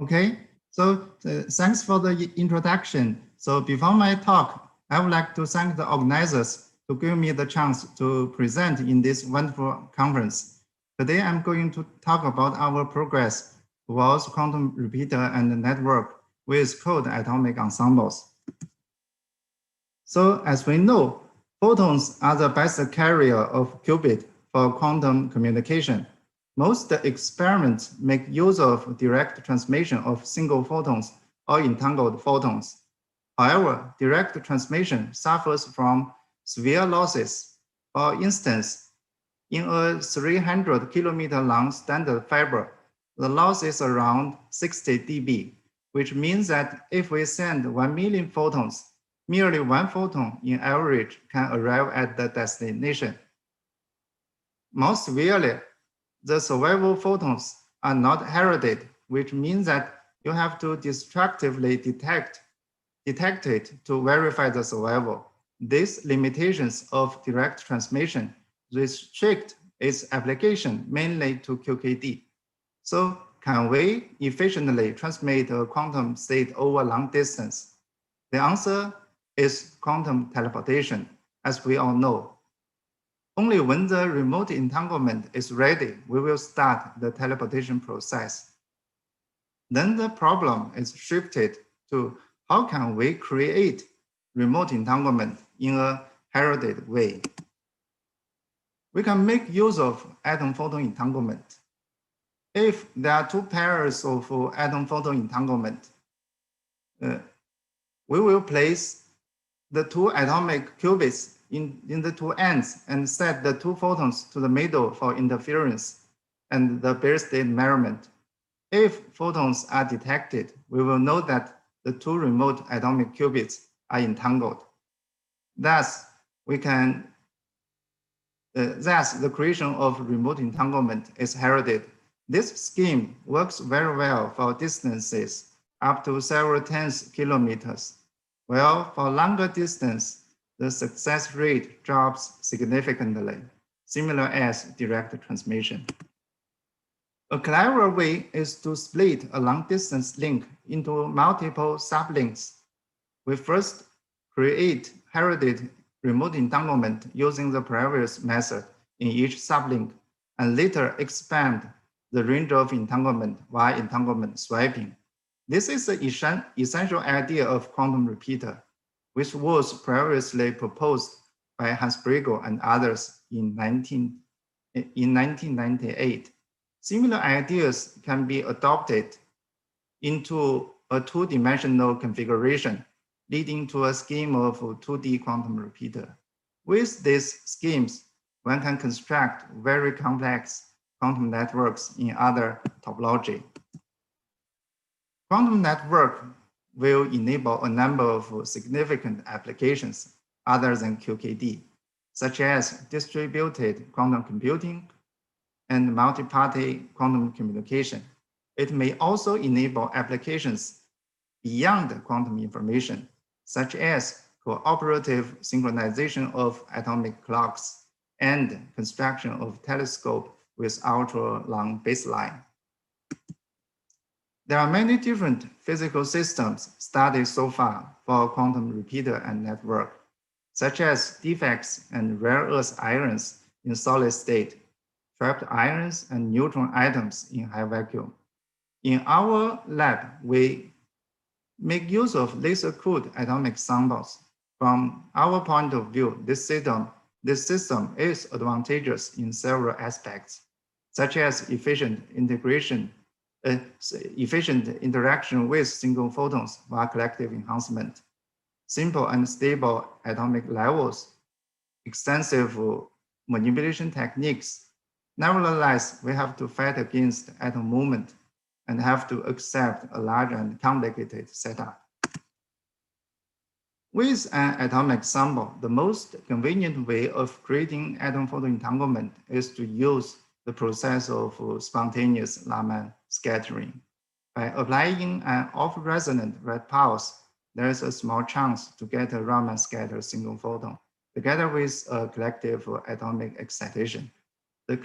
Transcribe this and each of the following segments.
Okay, so thanks for the introduction. So before my talk, I would like to thank the organizers to give me the chance to present in this wonderful conference. Today, I'm going to talk about our progress towards quantum repeater and network with cold atomic ensembles. So as we know, photons are the best carrier of qubit for quantum communication. Most experiments make use of direct transmission of single photons or entangled photons. However, direct transmission suffers from severe losses. For instance, in a 300 kilometer long standard fiber, the loss is around 60 dB, which means that if we send 1 million photons, merely one photon in average can arrive at the destination. More severely, the survival photons are not heralded, which means that you have to destructively detect it to verify the survival. These limitations of direct transmission restrict its application mainly to QKD. So can we efficiently transmit a quantum state over long distance? The answer is quantum teleportation, as we all know. Only when the remote entanglement is ready, we will start the teleportation process. Then the problem is shifted to how can we create remote entanglement in a heralded way? We can make use of atom-photon entanglement. If there are two pairs of atom-photon entanglement, we will place the two atomic qubits in the two ends and set the two photons to the middle for interference and the bare state measurement. If photons are detected, we will know that the two remote atomic qubits are entangled. Thus, the creation of remote entanglement is heralded. This scheme works very well for distances up to several tens kilometers. Well, for longer distance, the success rate drops significantly, similar as direct transmission. A clever way is to split a long-distance link into multiple sublinks. We first create heralded remote entanglement using the previous method in each sublink, and later expand the range of entanglement via entanglement swapping. This is the essential idea of quantum repeater, which was previously proposed by Hans Bregel and others in 1998. Similar ideas can be adopted into a two-dimensional configuration, leading to a scheme of 2D quantum repeater. With these schemes, one can construct very complex quantum networks in other topology. Quantum network will enable a number of significant applications other than QKD, such as distributed quantum computing and multi-party quantum communication. It may also enable applications beyond quantum information, such as cooperative synchronization of atomic clocks and construction of telescope with ultra-long baseline. There are many different physical systems studied so far for quantum repeater and network, such as defects and rare earth ions in solid state, trapped ions and neutron atoms in high vacuum. In our lab, we make use of laser-cooled atomic samples. From our point of view, this system is advantageous in several aspects, such as efficient interaction with single photons via collective enhancement, simple and stable atomic levels, extensive manipulation techniques. Nevertheless, we have to fight against atom movement and have to accept a large and complicated setup. With an atomic sample, the most convenient way of creating atom-photon entanglement is to use the process of spontaneous Raman scattering. By applying an off-resonant red pulse, there is a small chance to get a Raman scattered single photon, together with a collective atomic excitation. The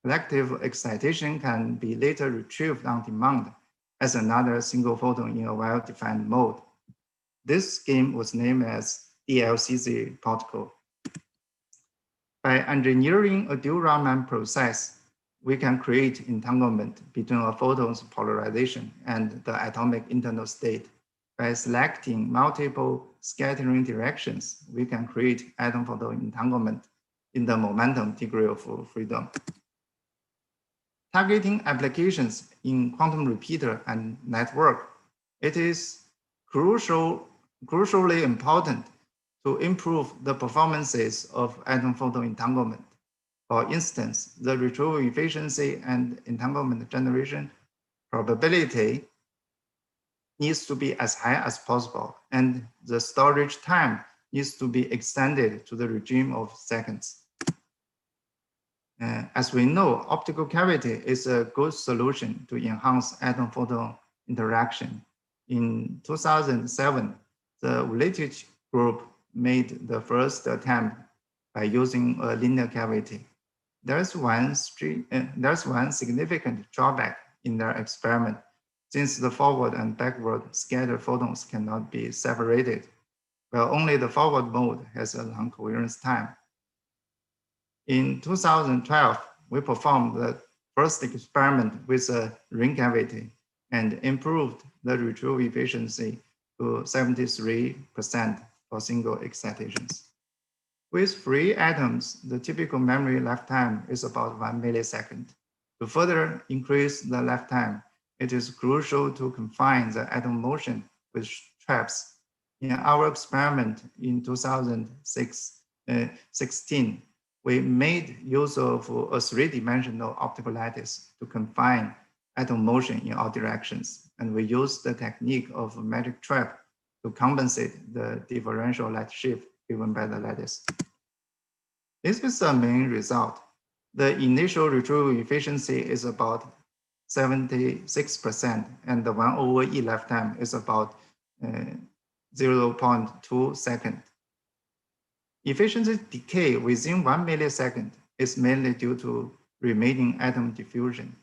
collective excitation can be later retrieved on demand as another single photon in a well-defined mode. This scheme was named as DLCC protocol. By engineering a dual Raman process, we can create entanglement between a photon's polarization and the atomic internal state. By selecting multiple scattering directions, we can create atom-photon entanglement in the momentum degree of freedom. Targeting applications in quantum repeater and network, it is crucially important to improve the performances of atom-photon entanglement. For instance, the retrieval efficiency and entanglement generation probability needs to be as high as possible, and the storage time needs to be extended to the regime of seconds. As we know, optical cavity is a good solution to enhance atom-photon interaction. In 2007, the Voltage group made the first attempt by using a linear cavity. There's one significant drawback in their experiment, since the forward and backward scattered photons cannot be separated, while only the forward mode has a long coherence time. In 2012, we performed the first experiment with a ring cavity and improved the retrieval efficiency to 73% for single excitations. With free atoms, the typical memory lifetime is about 1 millisecond. To further increase the lifetime, it is crucial to confine the atom motion with traps. In our experiment in 2016, we made use of a three-dimensional optical lattice to confine atom motion in all directions, and we used the technique of a magic trap to compensate the differential light shift given by the lattice. This is the main result. The initial retrieval efficiency is about 76%, and the 1/E lifetime is about 0.2 seconds. Efficiency decay within 1 millisecond is mainly due to remaining atom diffusion.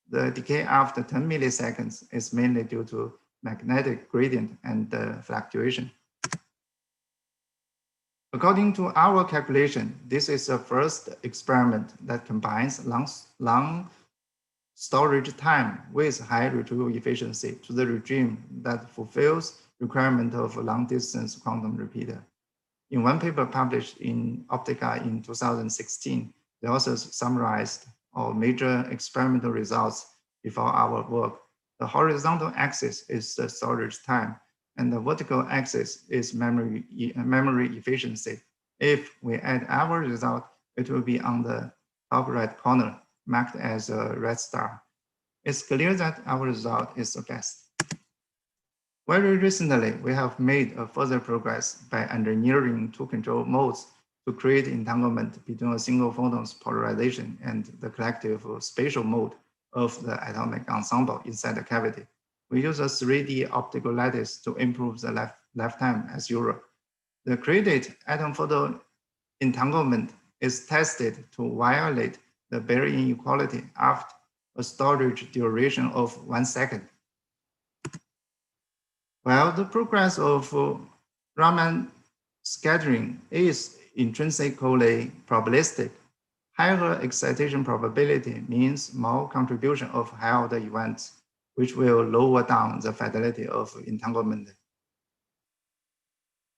The decay after 10 milliseconds is mainly due to magnetic gradient and fluctuation. According to our calculation, this is the first experiment that combines long storage time with high retrieval efficiency to the regime that fulfills requirement of a long-distance quantum repeater. In one paper published in Optica in 2016, the authors summarized our major experimental results before our work. The horizontal axis is the storage time, and the vertical axis is memory efficiency. If we add our result, it will be on the top right corner, marked as a red star. It's clear that our result is the best. Very recently, we have made a further progress by engineering two control modes to create entanglement between a single photon's polarization and the collective spatial mode of the atomic ensemble inside the cavity. We use a 3D optical lattice to improve the lifetime as usual. The created atom-photon entanglement is tested to violate the barrier inequality after a storage duration of 1 second. While the progress of Raman scattering is intrinsically probabilistic, higher excitation probability means more contribution of high-order events, which will lower down the fidelity of entanglement.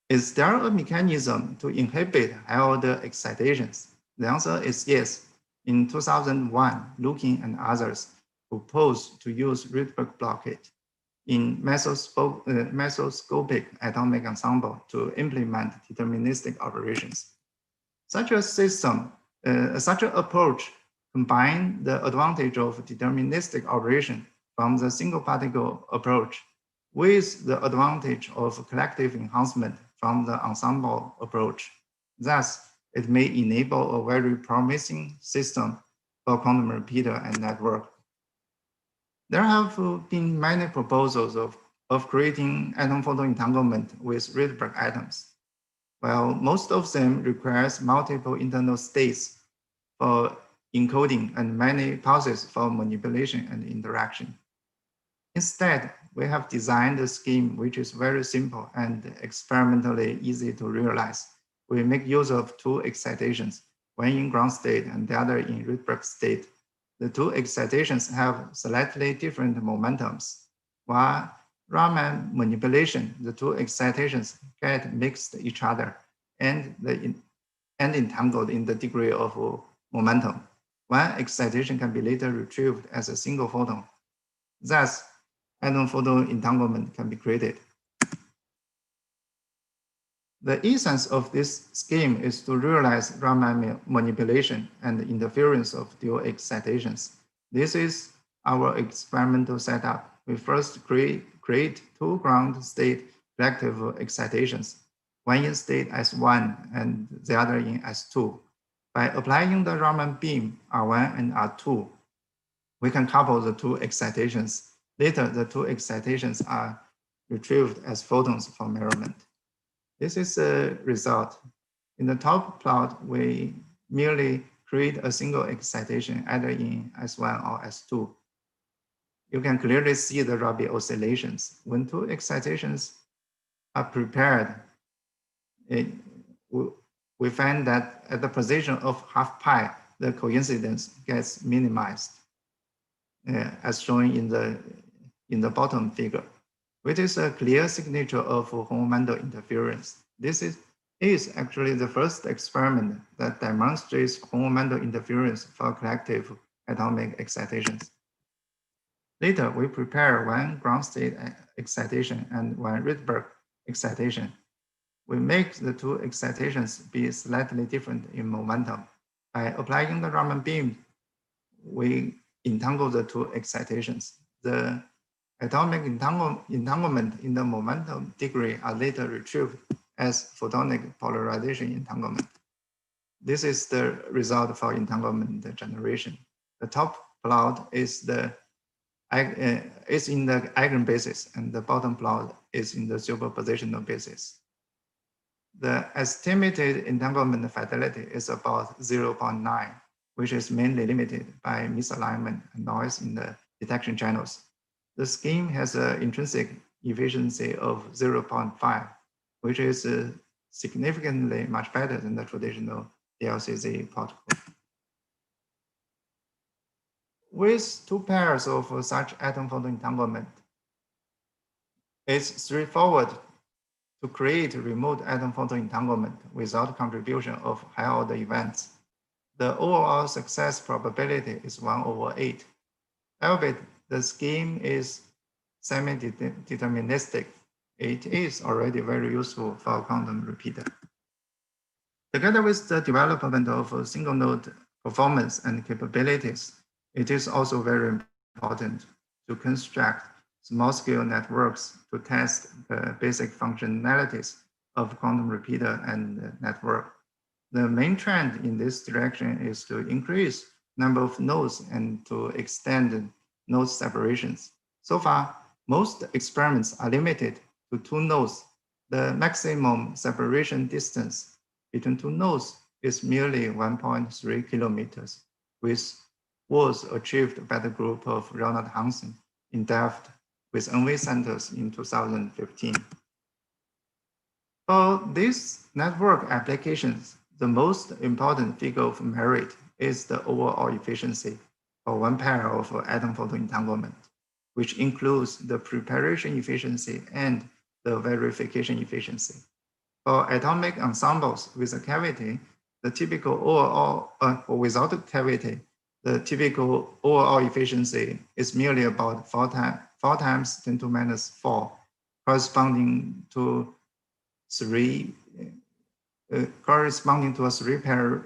Is there a mechanism to inhibit high-order excitations? The answer is yes. In 2001, Lukin and others proposed to use Rydberg blockade in mesoscopic atomic ensemble to implement deterministic operations. Such an approach combines the advantage of deterministic operation from the single particle approach with the advantage of collective enhancement from the ensemble approach. Thus, it may enable a very promising system for quantum repeater and network. There have been many proposals of creating atom-photon entanglement with Rydberg atoms. While most of them requires multiple internal states for encoding, and many pulses for manipulation and interaction. Instead, we have designed a scheme which is very simple and experimentally easy to realize. We make use of two excitations, one in ground state and the other in Rydberg state. The two excitations have slightly different momentums. While Raman manipulation, the two excitations get mixed each other and entangled in the degree of momentum. One excitation can be later retrieved as a single photon. Thus, atom-photon entanglement can be created. The essence of this scheme is to realize Raman manipulation and interference of dual excitations. This is our experimental setup. We first create two ground state collective excitations, one in state S1 and the other in S2. By applying the Raman beam R1 and R2, we can couple the two excitations. Later, the two excitations are retrieved as photons for measurement. This is a result. In the top plot, we merely create a single excitation either in S1 or S2. You can clearly see the Rabi oscillations. When two excitations are prepared, we find that at the position of half pi, the coincidence gets minimized, as shown in the bottom figure, which is a clear signature of Hong-Mandel interference. This is actually the first experiment that demonstrates Hong-Mandel interference for collective atomic excitations. Later, we prepare one ground state excitation and one Rydberg excitation. We make the two excitations be slightly different in momentum. By applying the Raman beam, we entangle the two excitations. The atomic entanglement in the momentum degree are later retrieved as photonic polarization entanglement. This is the result for entanglement generation. The top plot is in the eigenbasis, and the bottom plot is in the superpositional basis. The estimated entanglement fidelity is about 0.9, which is mainly limited by misalignment and noise in the detection channels. The scheme has an intrinsic efficiency of 0.5, which is significantly much better than the traditional DLCZ protocol. With two pairs of such atom-photon entanglement, it's straightforward to create remote atom-photon entanglement without contribution of high-order events. The overall success probability is 1/8. Albeit the scheme is semi-deterministic, it is already very useful for a quantum repeater. Together with the development of single-node performance and capabilities, it is also very important to construct small-scale networks to test the basic functionalities of quantum repeater and network. The main trend in this direction is to increase number of nodes and to extend node separations. So far, most experiments are limited to 2 nodes. The maximum separation distance between 2 nodes is merely 1.3 kilometers, which was achieved by the group of Ronald Hansen in Delft with NV centers in 2015. For these network applications, the most important figure of merit is the overall efficiency for one pair of atom-photon entanglement, which includes the preparation efficiency and the verification efficiency. For atomic ensembles with a cavity, the typical overall, or without a cavity, the typical overall efficiency is merely about 4 times 10 to minus 4, corresponding to a 3-pair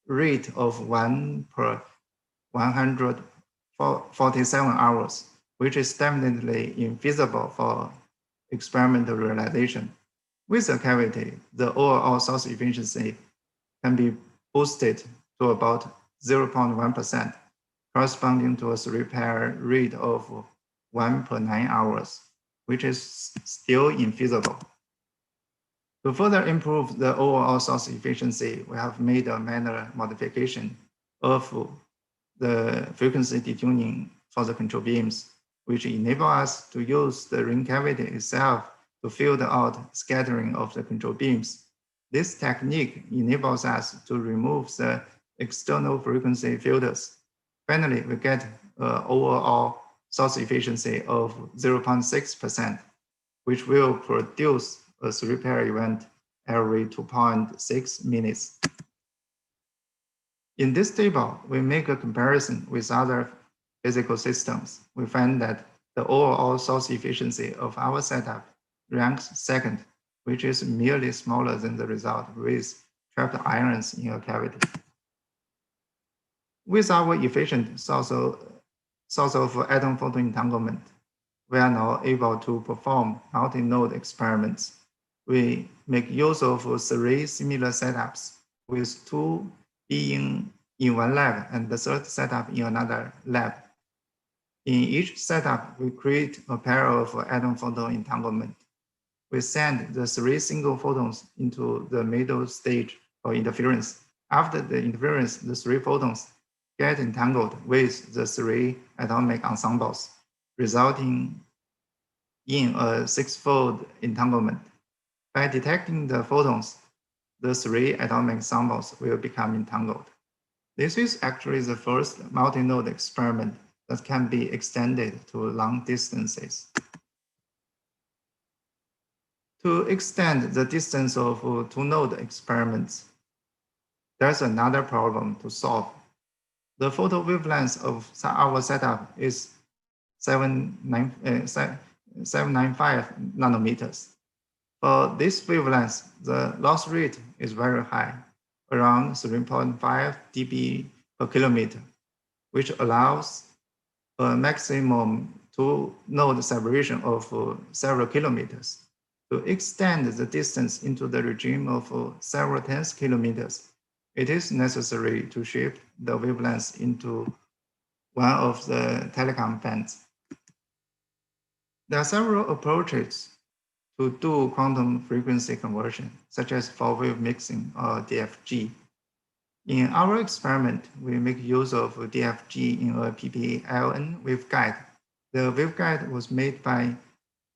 rate of 1 per 147 hours, which is definitely infeasible for experimental realization. With a cavity, the overall source efficiency can be boosted to about 0.1%, corresponding to a 3-pair rate of 1 per 9 hours, which is still infeasible. To further improve the overall source efficiency, we have made a minor modification. of the frequency detuning for the control beams, which enable us to use the ring cavity itself to filter out scattering of the control beams. This technique enables us to remove the external frequency filters. Finally, we get an overall source efficiency of 0.6%, which will produce a 3-pair event every 2.6 minutes. In this table, we make a comparison with other physical systems. We find that the overall source efficiency of our setup ranks second, which is merely smaller than the result with trapped ions in a cavity. With our efficient source of atom photon entanglement, we are now able to perform multi-node experiments. We make use of 3 similar setups, with 2 being in one lab and the third setup in another lab. In each setup, we create a pair of atom photon entanglement. We send the 3 single photons into the middle stage for interference. After the interference, the 3 photons get entangled with the 3 atomic ensembles, resulting in a 6-fold entanglement. By detecting the photons, the 3 atomic ensembles will become entangled. This is actually the first multi-node experiment that can be extended to long distances. To extend the distance of 2-node experiments, there's another problem to solve. The photo wavelength of our setup is 795 nanometers. For this wavelength, the loss rate is very high, around 3.5 dB per kilometer, which allows a maximum 2-node separation of several kilometers. To extend the distance into the regime of several tens kilometers, it is necessary to shift the wavelength into one of the telecom bands. There are several approaches to do quantum frequency conversion, such as four-wave mixing or DFG. In our experiment, we make use of DFG in a PPLN waveguide. The waveguide was made by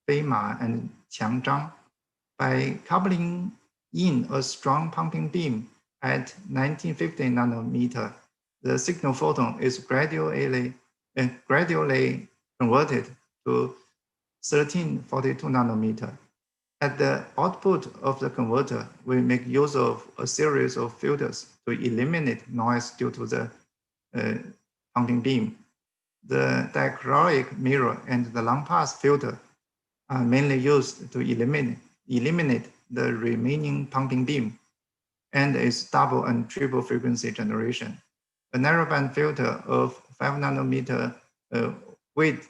Fei Ma and Qiang Zhang. By coupling in a strong pumping beam at 1950 nanometer, the signal photon is gradually converted to 1342 nanometer. At the output of the converter, we make use of a series of filters to eliminate noise due to the pumping beam. The diachroic mirror and the long-pass filter are mainly used to eliminate the remaining pumping beam and its double and triple frequency generation. A narrowband filter of 5 nanometer width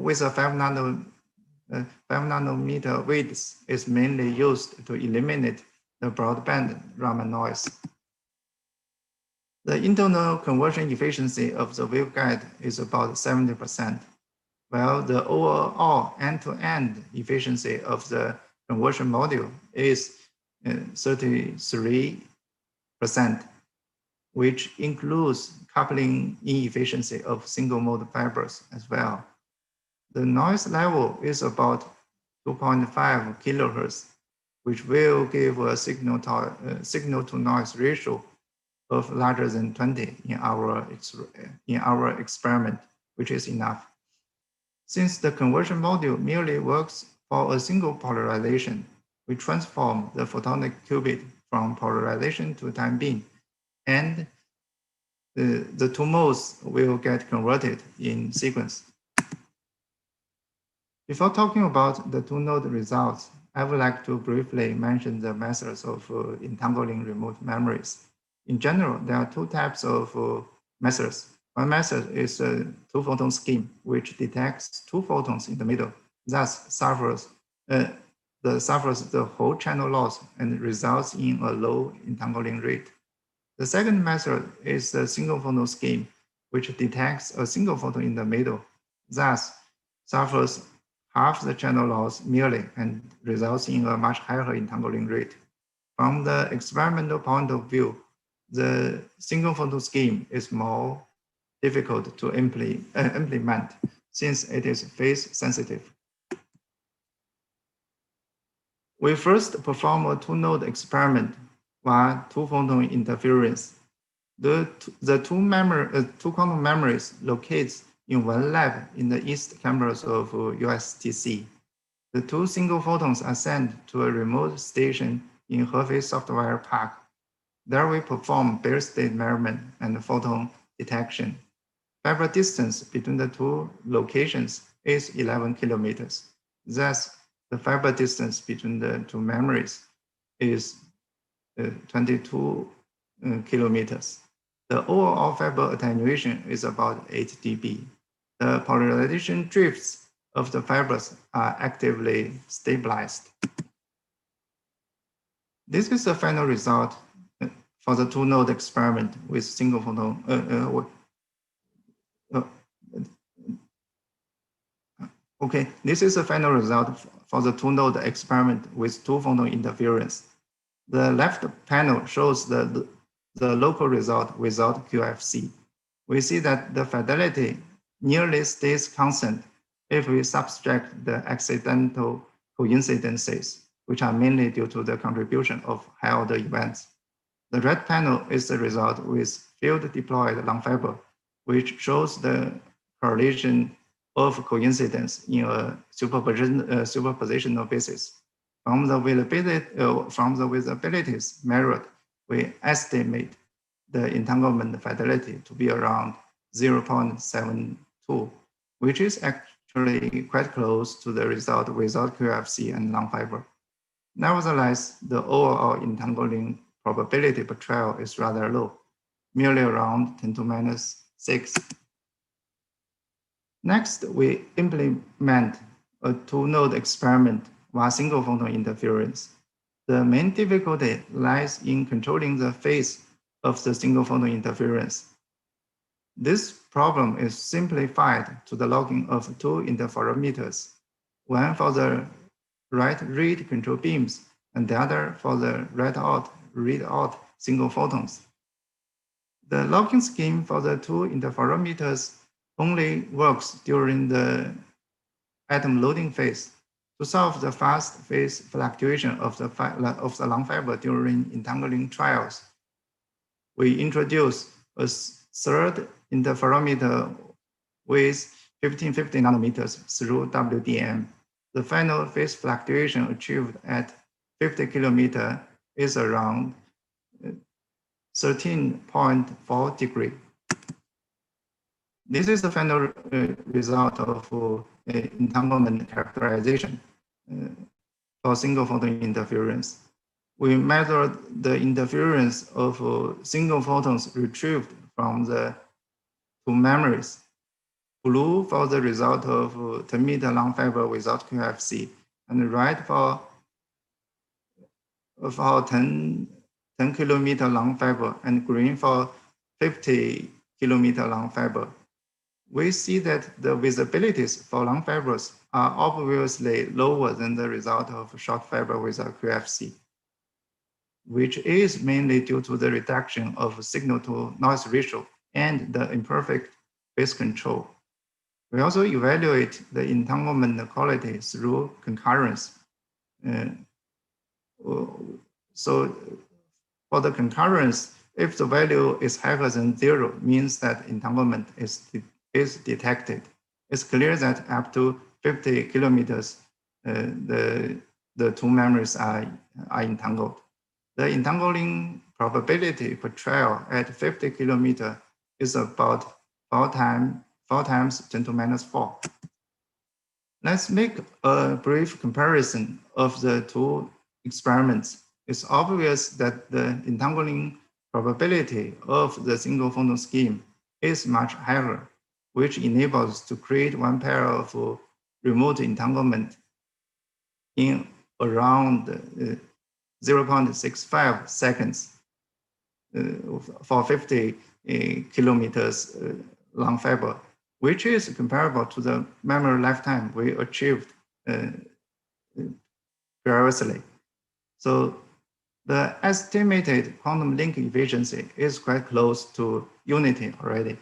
with a 5 nanometer width is mainly used to eliminate the broadband Raman noise. The internal conversion efficiency of the waveguide is about 70%, while the overall end-to-end efficiency of the conversion module is 33%, which includes coupling inefficiency of single-mode fibers as well. The noise level is about 2.5 kilohertz, which will give a signal-to-noise ratio of larger than 20 in our experiment, which is enough. Since the conversion module merely works for a single polarization, we transform the photonic qubit from polarization to time beam, and the 2 modes will get converted in sequence. Before talking about the 2-node results, I would like to briefly mention the methods of entangling remote memories. In general, there are 2 types of methods. One method is a 2-photon scheme, which detects 2 photons in the middle, thus suffers the whole channel loss and results in a low entangling rate. The second method is the single photon scheme, which detects a single photon in the middle, thus suffers half the channel loss merely and results in a much higher entangling rate. From the experimental point of view, the single photon scheme is more difficult to implement since it is phase sensitive. We first perform a two-node experiment via two-photon interference. The two quantum memories located in one lab in the east campus of USTC. The two single photons are sent to a remote station in Hefei Software Park. There we perform bare state measurement and photon detection. Fiber distance between the two locations is 11 kilometers. Thus, the fiber distance between the two memories is 22 kilometers. The overall fiber attenuation is about 8 dB. The polarization drifts of the fibers are actively stabilized. This is the final result for the two-node experiment with single photon. Okay, this is the final result for the two-node experiment with two-photon interference. The left panel shows the local result without QFC. We see that the fidelity nearly stays constant if we subtract the accidental coincidences, which are mainly due to the contribution of high-order events. The red panel is the result with field-deployed long fiber, which shows the correlation of coincidence in a superpositional basis. From the visibilities measured, we estimate the entanglement fidelity to be around 0.72, which is actually quite close to the result without QFC and long fiber. Nevertheless, the overall entangling probability per trial is rather low, merely around 10 to minus 6. Next, we implement a two-node experiment via single photon interference. The main difficulty lies in controlling the phase of the single photon interference. This problem is simplified to the logging of two interferometers, one for the write-read control beams and the other for the write-out, read-out single photons. The logging scheme for the two interferometers only works during the atom loading phase. To solve the fast phase fluctuation of the long fiber during entangling trials, we introduce a third interferometer with 1550 nanometers through WDM. The final phase fluctuation achieved at 50 kilometer is around 13.4 degrees. This is the final result of entanglement characterization for single photon interference. We measured the interference of single photons retrieved from the two memories. Blue for the result of 10 meter long fiber without QFC, and red for 10 kilometer long fiber, and green for 50 kilometer long fiber. We see that the visibilities for long fibers are obviously lower than the result of short fiber without QFC, which is mainly due to the reduction of signal to noise ratio and the imperfect phase control. We also evaluate the entanglement quality through concurrence. So for the concurrence, if the value is higher than 0, means that entanglement is detected. It's clear that up to 50 kilometers, the two memories are entangled. The entangling probability per trial at 50 kilometer is about 4 times 10 to minus 4. Let's make a brief comparison of the two experiments. It's obvious that the entangling probability of the single photon scheme is much higher, which enables to create one pair of remote entanglement in around 0.65 seconds for 50 kilometers long fiber, which is comparable to the memory lifetime we achieved previously. So The estimated quantum link efficiency is quite close to unity already.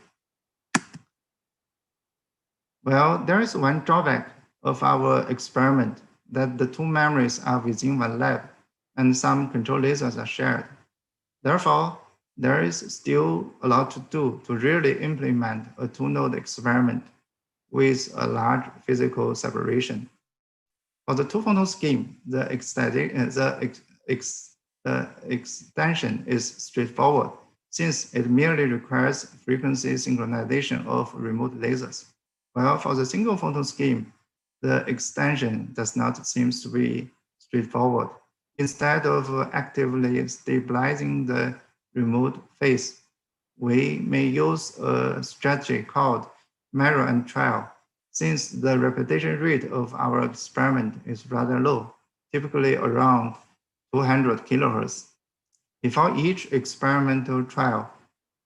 Well, there is one drawback of our experiment, that the two memories are within one lab and some control lasers are shared. Therefore, there is still a lot to do to really implement a two-node experiment with a large physical separation. For the two-photon scheme, the extension is straightforward, since it merely requires frequency synchronization of remote lasers. While for the single photon scheme, the extension does not seem to be straightforward. Instead of actively stabilizing the remote phase, we may use a strategy called mirror and trial, since the repetition rate of our experiment is rather low, typically around 200 kilohertz. Before each experimental trial,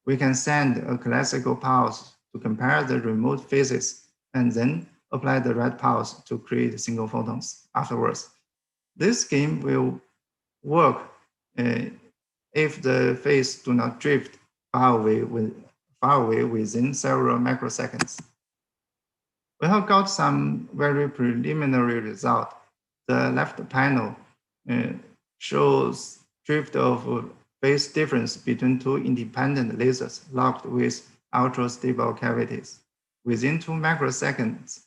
we can send a classical pulse to compare the remote phases and then apply the red pulse to create single photons afterwards. This scheme will work if the phase do not drift far away within several microseconds. We have got some very preliminary result. The left panel shows drift of phase difference between two independent lasers locked with ultra-stable cavities. Within 2 microseconds,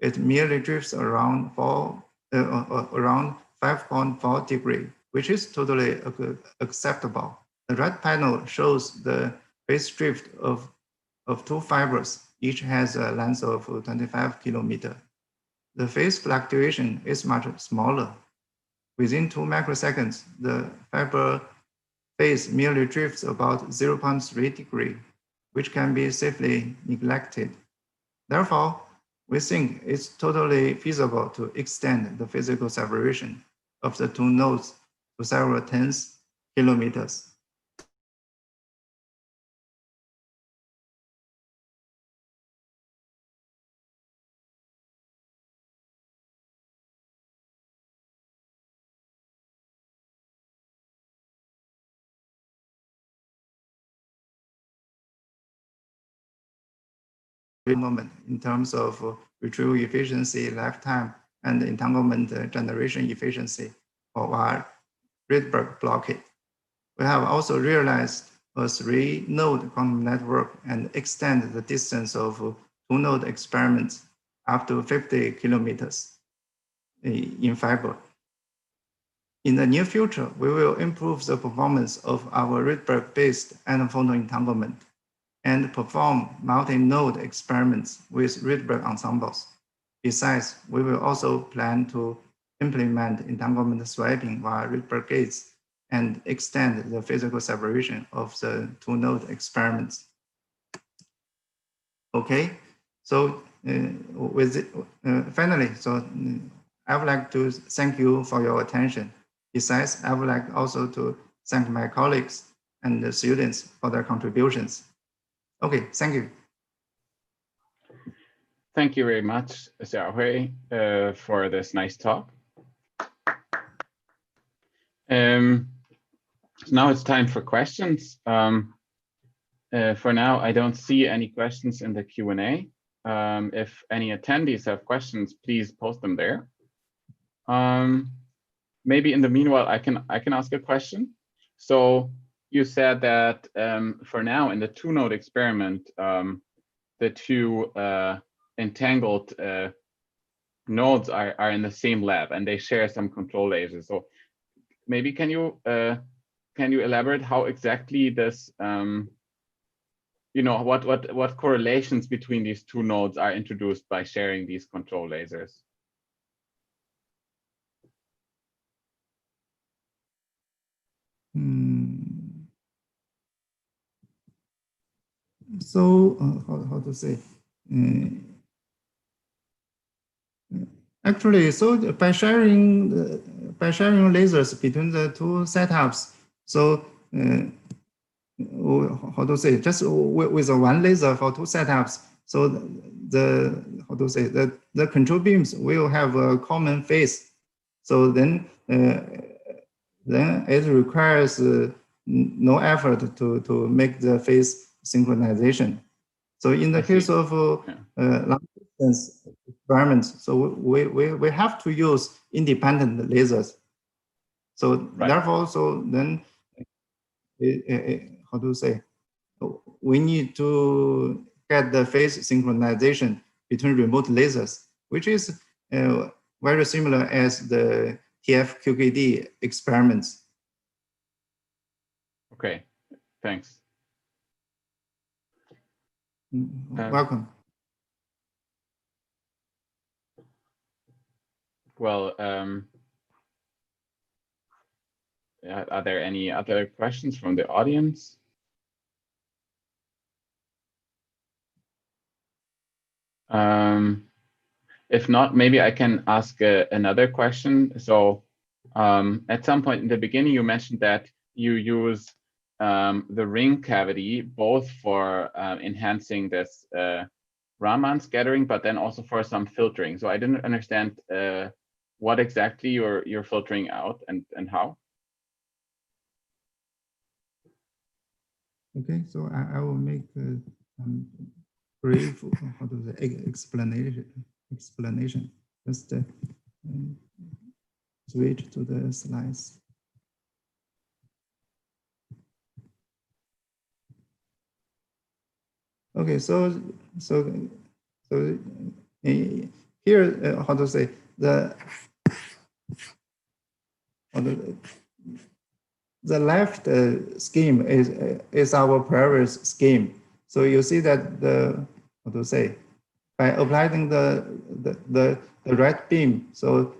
it merely drifts around 5.4 degrees, which is totally acceptable. The right panel shows the phase drift of two fibers. Each has a length of 25 kilometers. The phase fluctuation is much smaller. Within 2 microseconds, the fiber phase merely drifts about 0.3 degrees, which can be safely neglected. Therefore, we think it's totally feasible to extend the physical separation of the two nodes to several tens kilometers. Moment in terms of retrieval efficiency, lifetime, and entanglement generation efficiency for our Rydberg blockade. We have also realized a 3-node quantum network and extend the distance of 2-node experiments up to 50 kilometers in fiber. In the near future, we will improve the performance of our Rydberg-based antiphoton entanglement and perform multi-node experiments with Rydberg ensembles. Besides, we will also plan to implement entanglement swiping via Rydberg gates and extend the physical separation of the 2-node experiments. Okay, so finally, I would like to thank you for your attention. Besides, I would like also to thank my colleagues and the students for their contributions. Okay, thank you. Thank you very much, Xiaohui, for this nice talk. Now it's time for questions. For now, I don't see any questions in the Q&A. If any attendees have questions, please post them there. Maybe in the meanwhile, I can ask a question. So you said that for now in the 2-node experiment, the two entangled nodes are in the same lab and they share some control lasers. So maybe can you elaborate how exactly this what correlations between these two nodes are introduced by sharing these control lasers? So how to say? Actually, so by sharing lasers between the two setups, so how to say? Just with one laser for two setups, so the control beams will have a common phase. So then then it requires no effort to make the phase synchronization. So in the case of long distance experiments, so we have to use independent lasers. So therefore, so then, how to say, we need to get the phase synchronization between remote lasers, which is very similar as the TF-QKD experiments. Okay, thanks. Welcome. Well, are there any other questions from the audience? If not, maybe I can ask another question. So at some point in the beginning, you mentioned that you use the ring cavity both for enhancing this Raman scattering, but then also for some filtering. So I didn't understand what exactly you're filtering out and how. Okay, so I will make brief, how to say, explanation. Just switch to the slides. Okay, so here, how to say, the left scheme is our previous scheme. So you see that the, how to say, by applying the red beam, so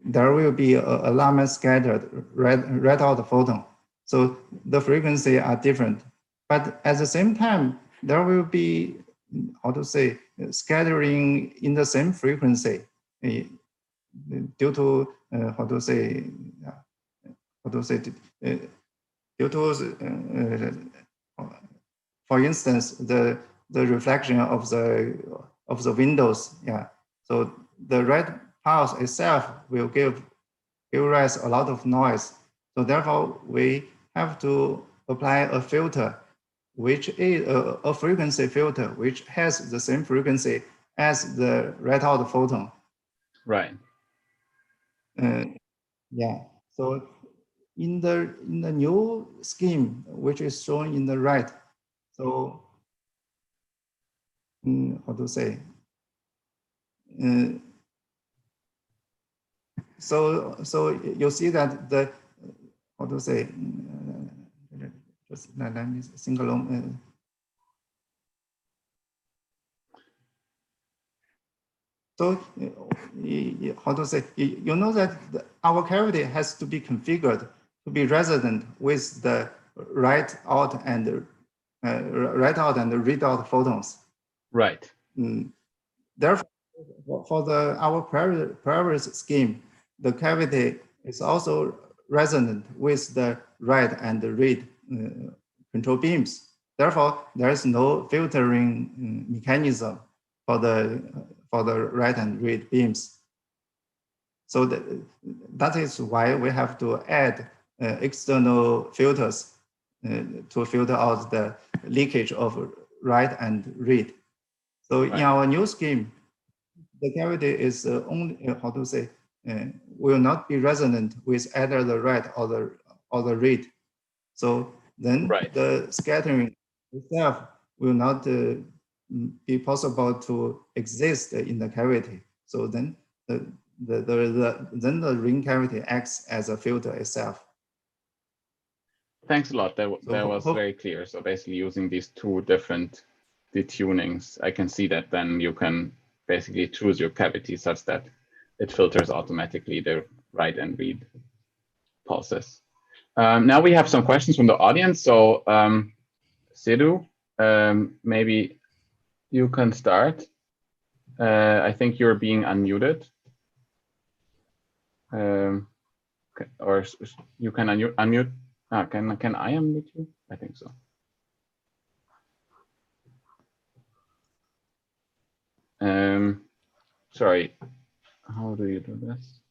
there will be a Raman scattered red out photon. So the frequency are different, but at the same time, there will be, how to say, scattering in the same frequency due to, how to say, due to, for instance, the reflection of the windows. Yeah. So the red pulse itself will give rise a lot of noise. So therefore, we have to apply a filter, which is a frequency filter, which has the same frequency as the red out photon. Right. Yeah. So in the new scheme, which is shown in the right, so how to say? So you see that the, how to say? Just let me think along. So how to say? You know that our cavity has to be configured to be resonant with the write out and read out photons. Right. Therefore, for our previous scheme, the cavity is also resonant with the write and read control beams. Therefore, there is no filtering mechanism for the write and read beams. So that is why we have to add external filters to filter out the leakage of write and read. So in our new scheme, the cavity is only, how to say, will not be resonant with either the write or the read. So then the scattering itself will not be possible to exist in the cavity. So then the ring cavity acts as a filter itself. Thanks a lot. That was very clear. So basically using these two different detunings, I can see that then you can basically choose your cavity such that it filters automatically the write and read pulses. Now we have some questions from the audience. So Sidhu, maybe you can start. I think you're being unmuted. Or you can unmute. Can I unmute you? I think so. Sorry, how do you do this?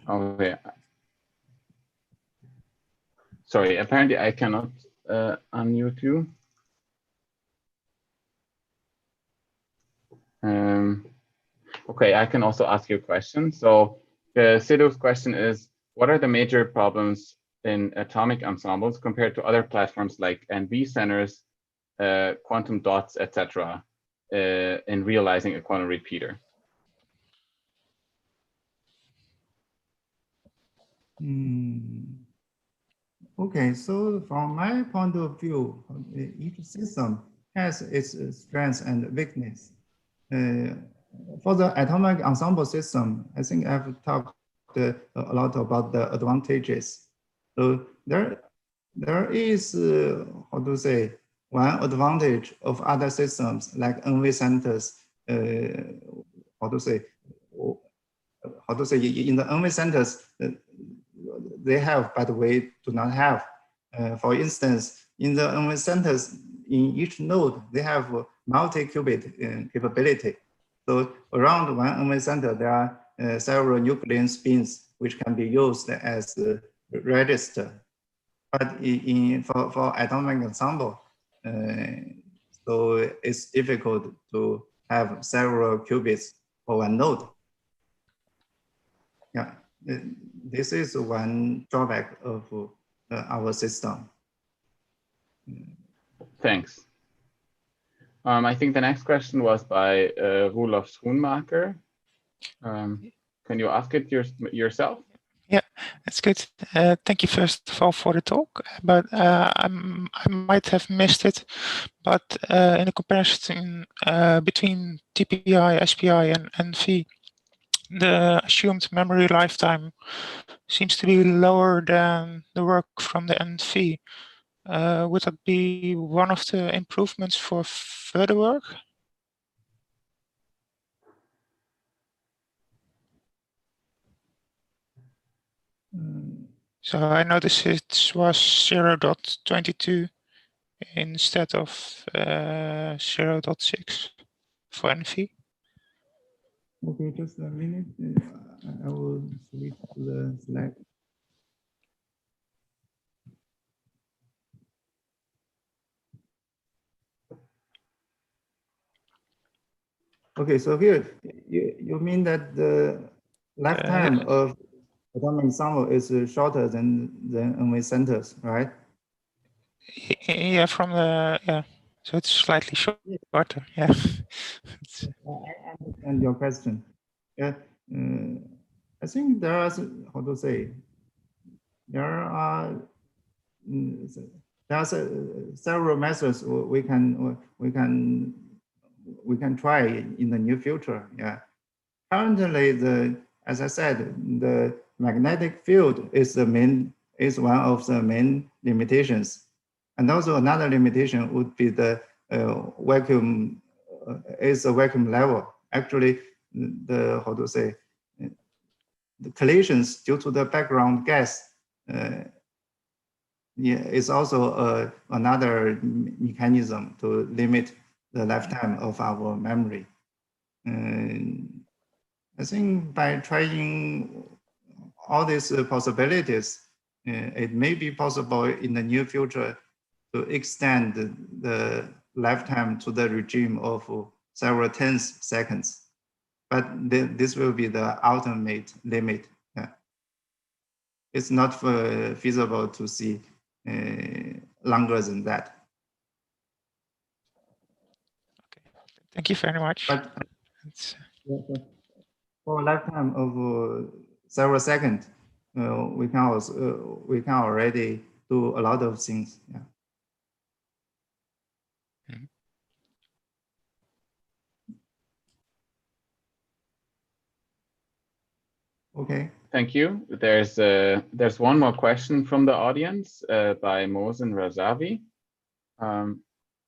Okay. Sorry, apparently I cannot unmute you. Okay, I can also ask you a question. So Sidhu's question is, what are the major problems in atomic ensembles compared to other platforms like NV centers, quantum dots, etc., in realizing a quantum repeater? Okay, so from my point of view, each system has its strengths and weakness. For the atomic ensemble system, I think I've talked a lot about the advantages. So there is, how to say, one advantage of other systems like NV centers, how to say, in the NV centers, they have, but we do not have. For instance, in the NV centers, in each node, they have multi-qubit capability. So around one NV center, there are several nucleon spins which can be used as register. But for atomic ensemble, so it's difficult to have several qubits for one node. Yeah, this is one drawback of our system. Thanks. I think the next question was by Roelof Schoenmaker. Can you ask it yourself? Yeah, that's good. Thank you first of all for the talk, but I might have missed it. But in a comparison between TPI, SPI, and NV, the assumed memory lifetime seems to be lower than the work from the NV. Would that be one of the improvements for further work? So I noticed it was 0.22 instead of 0.6 for NV. Okay, just a minute. I will switch to the slide. Okay, so here, you mean that the lifetime of atomic ensemble is shorter than NV centers, right? Yeah, from the, yeah. So it's slightly shorter, yeah. I understand your question. Yeah, I think there are, how to say, there are several methods we can try in the near future. Yeah, currently as I said, the magnetic field is one of the main limitations, and also another limitation would be the vacuum is a vacuum level. Actually, the how to say, the collisions due to the background gas. Yeah, it's also another mechanism to limit the lifetime of our memory. I think by trying all these possibilities, it may be possible in the near future to extend the lifetime to the regime of several tens seconds. But this will be the ultimate limit. Yeah. It's not feasible to see longer than that. Okay. Thank you very much. But for a lifetime of several seconds, we can already do a lot of things. Yeah. Okay. Thank you. There's one more question from the audience by Mohsen Razavi.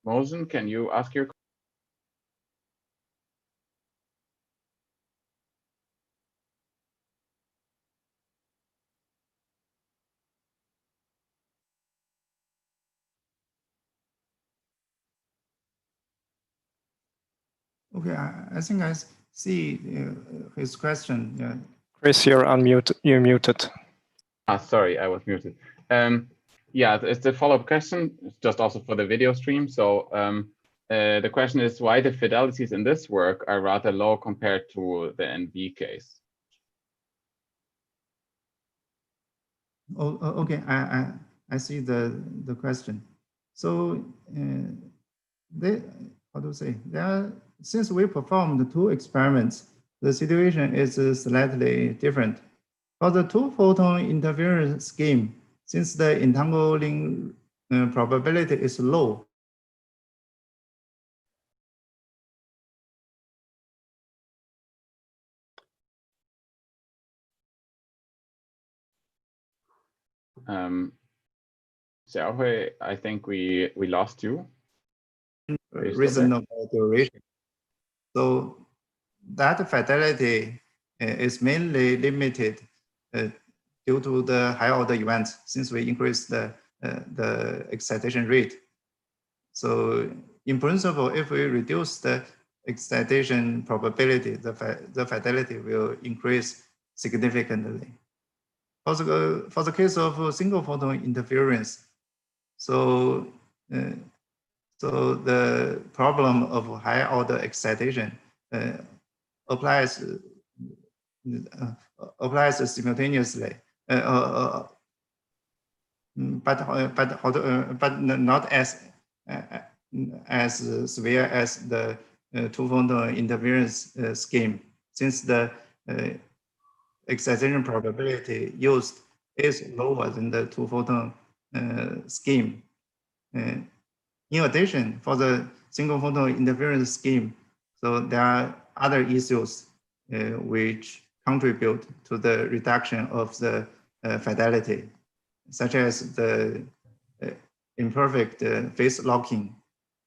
Mohsen, can you ask your question? Okay, I think I see his question Chris, you're muted. Sorry, I was muted. Yeah, it's a follow-up question, just also for the video stream. So the question is why the fidelities in this work are rather low compared to the NV case. Oh, okay, I see the question. So how to say, since we performed 2 experiments, the situation is slightly different. For the 2-photon interference scheme, since the entangling probability is low, Xiaohui, I think we lost you. reasonable duration. So that fidelity is mainly limited due to the high order events since we increase the excitation rate. So in principle, if we reduce the excitation probability, the fidelity will increase significantly. For the case of single photon interference, so the problem of high order excitation applies simultaneously, but not as severe as the 2-photon interference scheme, since the excitation probability used is lower than the 2-photon scheme. In addition, for the single photon interference scheme, so there are other issues which contribute to the reduction of the fidelity, such as the imperfect phase locking,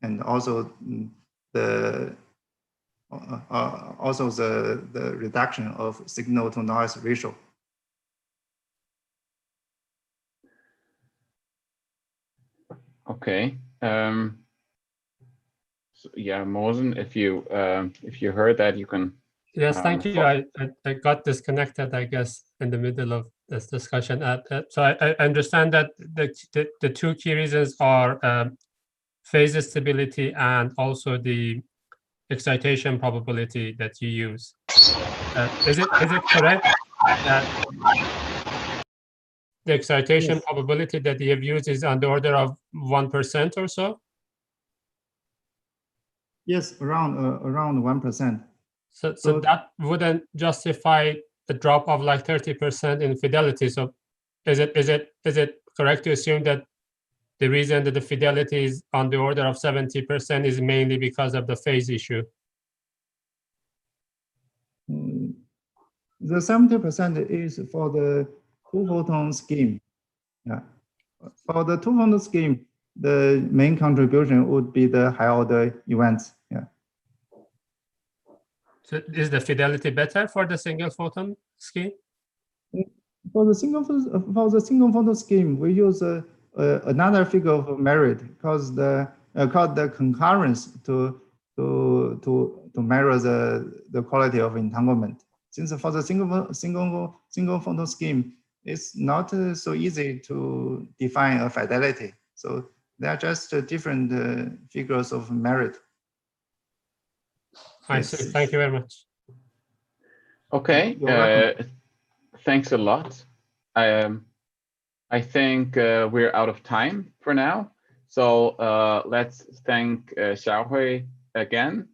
and also the reduction of signal to noise ratio. Okay. So yeah, Mosen, if you heard that, you can. Yes, thank you. I got disconnected, I guess, in the middle of this discussion. So I understand that the 2 key reasons are phase stability and also the excitation probability that you use. Is it correct that the excitation probability that you have used is on the order of 1% or so? Yes, around 1%. So that wouldn't justify a drop of like 30% in fidelity. So is it correct to assume that the reason that the fidelity is on the order of 70% is mainly because of the phase issue? The 70% is for the 2-photon scheme. Yeah. For the 2-photon scheme, the main contribution would be the high order events. Yeah. So is the fidelity better for the single photon scheme? For the single photon scheme, we use another figure of merit called the concurrence to measure the quality of entanglement. Since for the single photon scheme, it's not so easy to define a fidelity. So they are just different figures of merit. I see. Thank you very much. Okay. Thanks a lot. I think we're out of time for now. So let's thank Xiaohui again